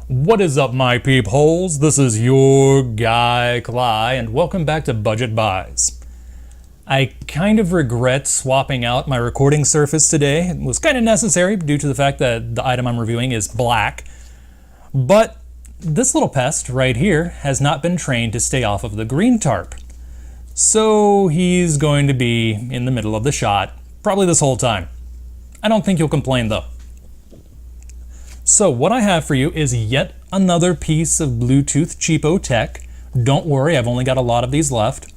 What is up, my peepholes? This is your guy, Cly, and welcome back to Budget Buys. I kind of regret swapping out my recording surface today. It was kind of necessary due to the fact that the item I'm reviewing is black. But this little pest right here has not been trained to stay off of the green tarp. So he's going to be in the middle of the shot, probably this whole time. I don't think you'll complain though. So what I have for you is yet another piece of Bluetooth cheapo tech. Don't worry, I've only got a lot of these left.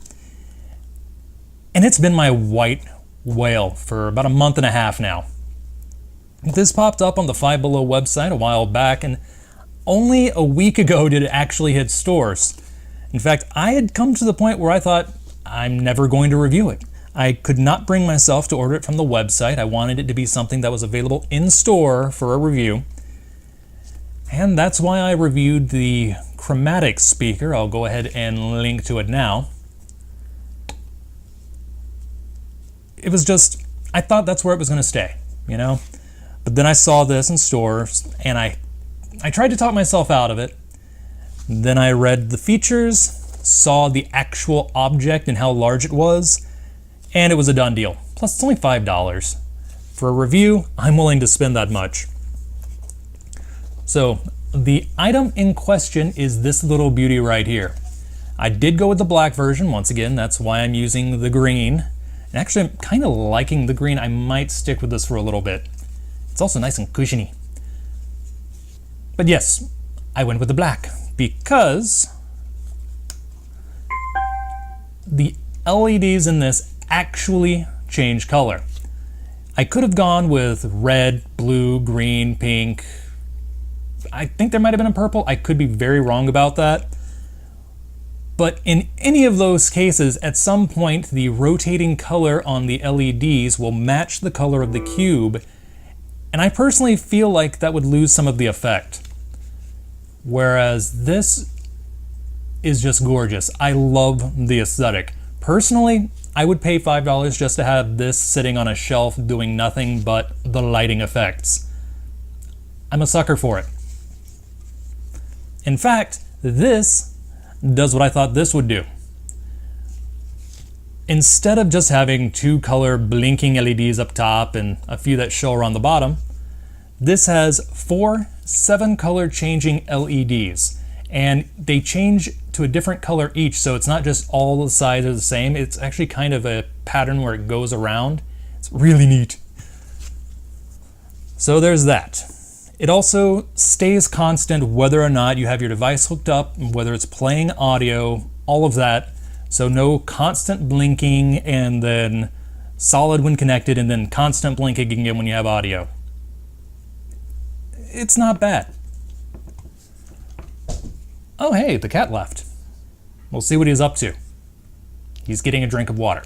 And it's been my white whale for about a month and a half now. This popped up on the Five Below website a while back, and only a week ago did it actually hit stores. In fact, I had come to the point where I thought, I'm never going to review it. I could not bring myself to order it from the website. I wanted it to be something that was available in store for a review. And that's why I reviewed the chromatic speaker. I'll go ahead and link to it now. It was just, I thought that's where it was going to stay, you know? But then I saw this in stores, and I tried to talk myself out of it. Then I read the features, saw the actual object and how large it was, and it was a done deal. Plus, it's only $5. For a review, I'm willing to spend that much. So, the item in question is this little beauty right here. I did go with the black version, once again, that's why I'm using the green. And actually, I'm kind of liking the green. I might stick with this for a little bit. It's also nice and cushiony. But yes, I went with the black because the LEDs in this actually change color. I could have gone with red, blue, green, pink. I think there might have been a purple. I could be very wrong about that. But in any of those cases, at some point, the rotating color on the LEDs will match the color of the cube. And I personally feel like that would lose some of the effect. Whereas this is just gorgeous. I love the aesthetic. Personally, I would pay $5 just to have this sitting on a shelf doing nothing but the lighting effects. I'm a sucker for it. In fact, this does what I thought this would do. Instead of just having two color blinking LEDs up top and a few that show around the bottom, this has 4 7-color changing LEDs, and they change to a different color each, so it's not just all the sides are the same. It's actually kind of a pattern where it goes around. It's really neat. So there's that. It also stays constant whether or not you have your device hooked up, whether it's playing audio, all of that. So no constant blinking and then solid when connected and then constant blinking again when you have audio. It's not bad. Oh hey, the cat left. We'll see what he's up to. He's getting a drink of water.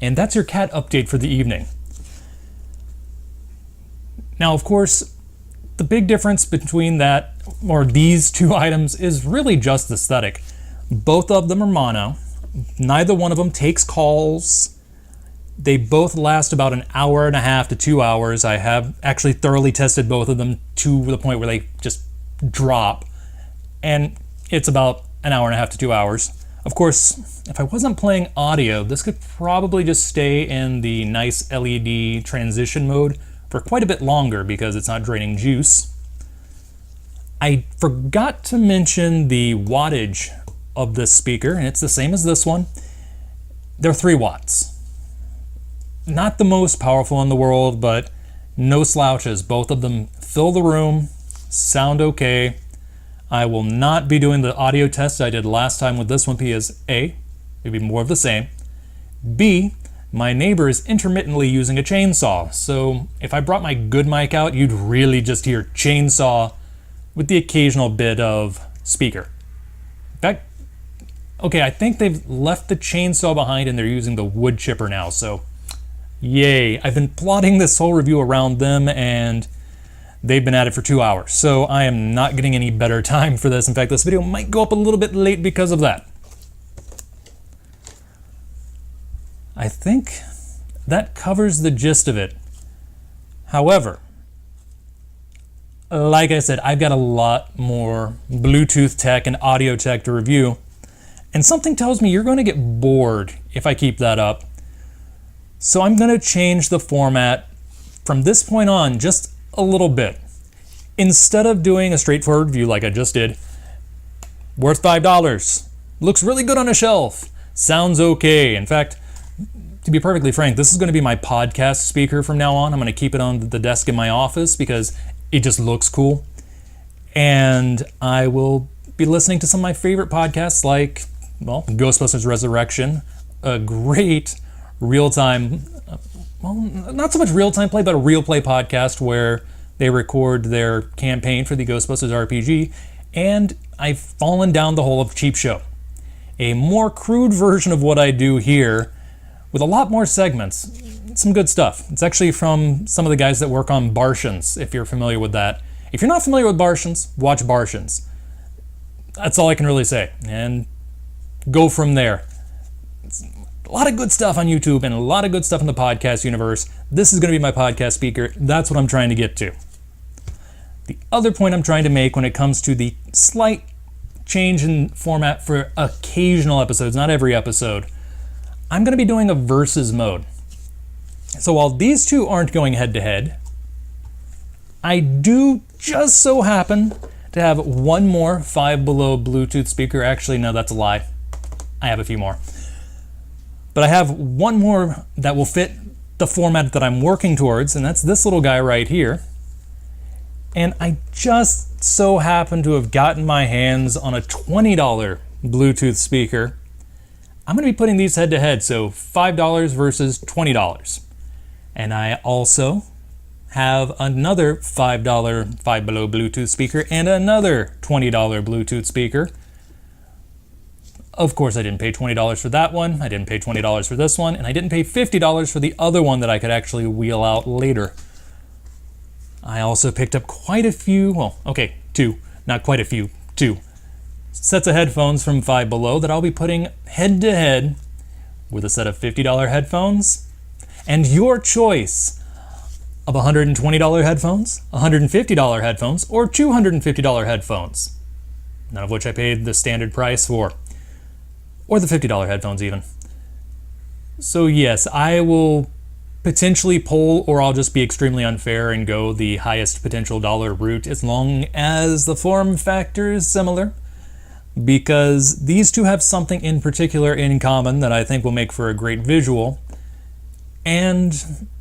And that's your cat update for the evening. Now, of course, the big difference between that, or these two items, is really just aesthetic. Both of them are mono. Neither one of them takes calls. They both last about an hour and a half to 2 hours. I have actually thoroughly tested both of them to the point where they just drop. And it's about an hour and a half to 2 hours. Of course, if I wasn't playing audio, this could probably just stay in the nice LED transition mode for quite a bit longer because it's not draining juice. I forgot to mention the wattage of this speaker, and it's the same as this one. They're 3 watts. Not the most powerful in the world, but no slouches. Both of them fill the room, sound okay. I will not be doing the audio test I did last time with this one because A, it'd be more of the same. B, my neighbor is intermittently using a chainsaw, so if I brought my good mic out, you'd really just hear chainsaw with the occasional bit of speaker. In fact, okay, I think they've left the chainsaw behind and they're using the wood chipper now, so yay. I've been plotting this whole review around them and they've been at it for 2 hours, so I am not getting any better time for this. In fact, this video might go up a little bit late because of that. I think that covers the gist of it. However, like I said, I've got a lot more Bluetooth tech and audio tech to review, and something tells me you're going to get bored if I keep that up. So I'm going to change the format from this point on just a little bit. Instead of doing a straightforward review like I just did, worth $5, looks really good on a shelf, sounds okay. In fact, to be perfectly frank, this is going to be my podcast speaker from now on. I'm going to keep it on the desk in my office because it just looks cool. And I will be listening to some of my favorite podcasts like, well, Ghostbusters Resurrection, a great real-time, well, not so much real-time play, but a real play podcast where they record their campaign for the Ghostbusters RPG. And I've fallen down the hole of Cheap Show, a more crude version of what I do here with a lot more segments. Some good stuff. It's actually from some of the guys that work on Bartians, if you're familiar with that. If you're not familiar with Bartians, watch Bartians. That's all I can really say. And go from there. It's a lot of good stuff on YouTube and a lot of good stuff in the podcast universe. This is going to be my podcast speaker. That's what I'm trying to get to. The other point I'm trying to make when it comes to the slight change in format for occasional episodes, not every episode, I'm going to be doing a versus mode. So while these two aren't going head to head, I do just so happen to have one more Five Below Bluetooth speaker. Actually, no, that's a lie. I have a few more. But I have one more that will fit the format that I'm working towards, and that's this little guy right here. And I just so happen to have gotten my hands on a $20 Bluetooth speaker. I'm going to be putting these head to head, so $5 versus $20. And I also have another $5 Five Below Bluetooth speaker and another $20 Bluetooth speaker. Of course, I didn't pay $20 for that one, I didn't pay $20 for this one, and I didn't pay $50 for the other one that I could actually wheel out later. I also picked up quite a few, well, okay, two, not quite a few, two sets of headphones from Five Below that I'll be putting head to head with a set of $50 headphones and your choice of $120 headphones, $150 headphones, or $250 headphones, none of which I paid the standard price for, or the $50 headphones even. So yes, I will potentially poll, or I'll just be extremely unfair and go the highest potential dollar route as long as the form factor is similar, because these two have something in particular in common that I think will make for a great visual. And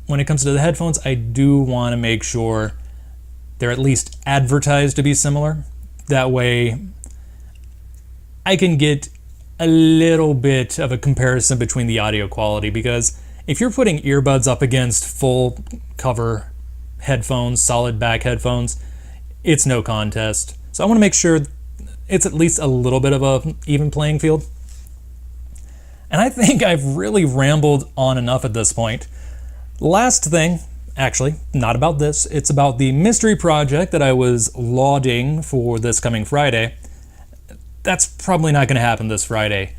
when it comes to the headphones, I do want to make sure they're at least advertised to be similar. That way I can get a little bit of a comparison between the audio quality, because if you're putting earbuds up against full cover headphones, solid back headphones, it's no contest. So I want to make sure it's at least a little bit of a even playing field. And I think I've really rambled on enough at this point. Last thing, actually, not about this, it's about the mystery project that I was lauding for this coming Friday. That's probably not going to happen this Friday.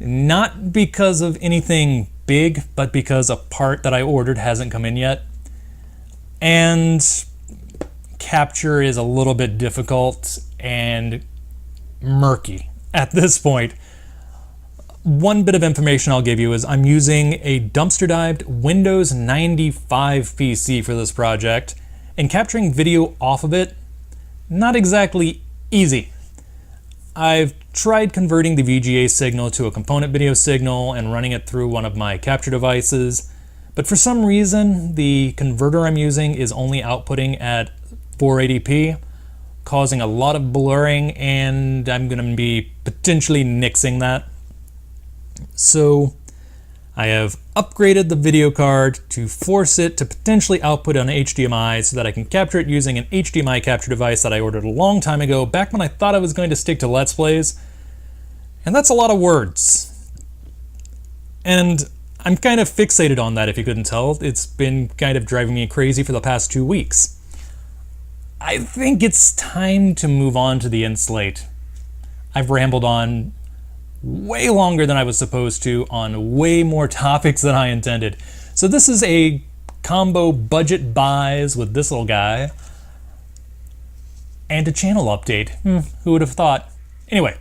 Not because of anything big, but because a part that I ordered hasn't come in yet. And capture is a little bit difficult and murky at this point. One bit of information I'll give you is I'm using a dumpster-dived Windows 95 PC for this project, and capturing video off of it, not exactly easy. I've tried converting the VGA signal to a component video signal and running it through one of my capture devices, but for some reason the converter I'm using is only outputting at 480p, causing a lot of blurring, and I'm going to be potentially nixing that. So I have upgraded the video card to force it to potentially output on HDMI so that I can capture it using an HDMI capture device that I ordered a long time ago, back when I thought I was going to stick to Let's Plays. And that's a lot of words. And I'm kind of fixated on that, if you couldn't tell. It's been kind of driving me crazy for the past 2 weeks. I think it's time to move on to the end slate. I've rambled on way longer than I was supposed to on way more topics than I intended. So this is a combo budget buys with this little guy. and a channel update. Who would have thought? Anyway,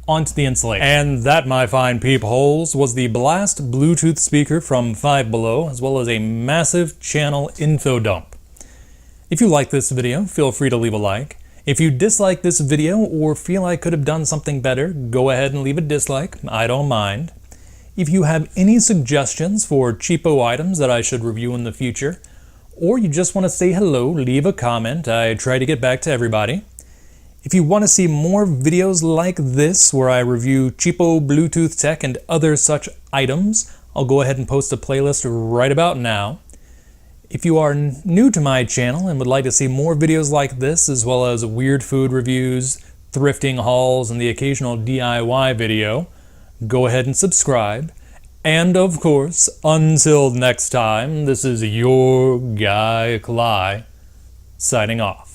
on to the installation. And that, my fine peepholes, was the Blast Bluetooth speaker from Five Below, as well as a massive channel info dump. If you like this video, feel free to leave a like. If you dislike this video or feel I could have done something better, go ahead and leave a dislike. I don't mind. If you have any suggestions for cheapo items that I should review in the future, or you just want to say hello, leave a comment. I try to get back to everybody. If you want to see more videos like this where I review cheapo Bluetooth tech and other such items, I'll go ahead and post a playlist right about now. If you are new to my channel and would like to see more videos like this, as well as weird food reviews, thrifting hauls, and the occasional DIY video, go ahead and subscribe. And of course, until next time, this is your guy Cly, signing off.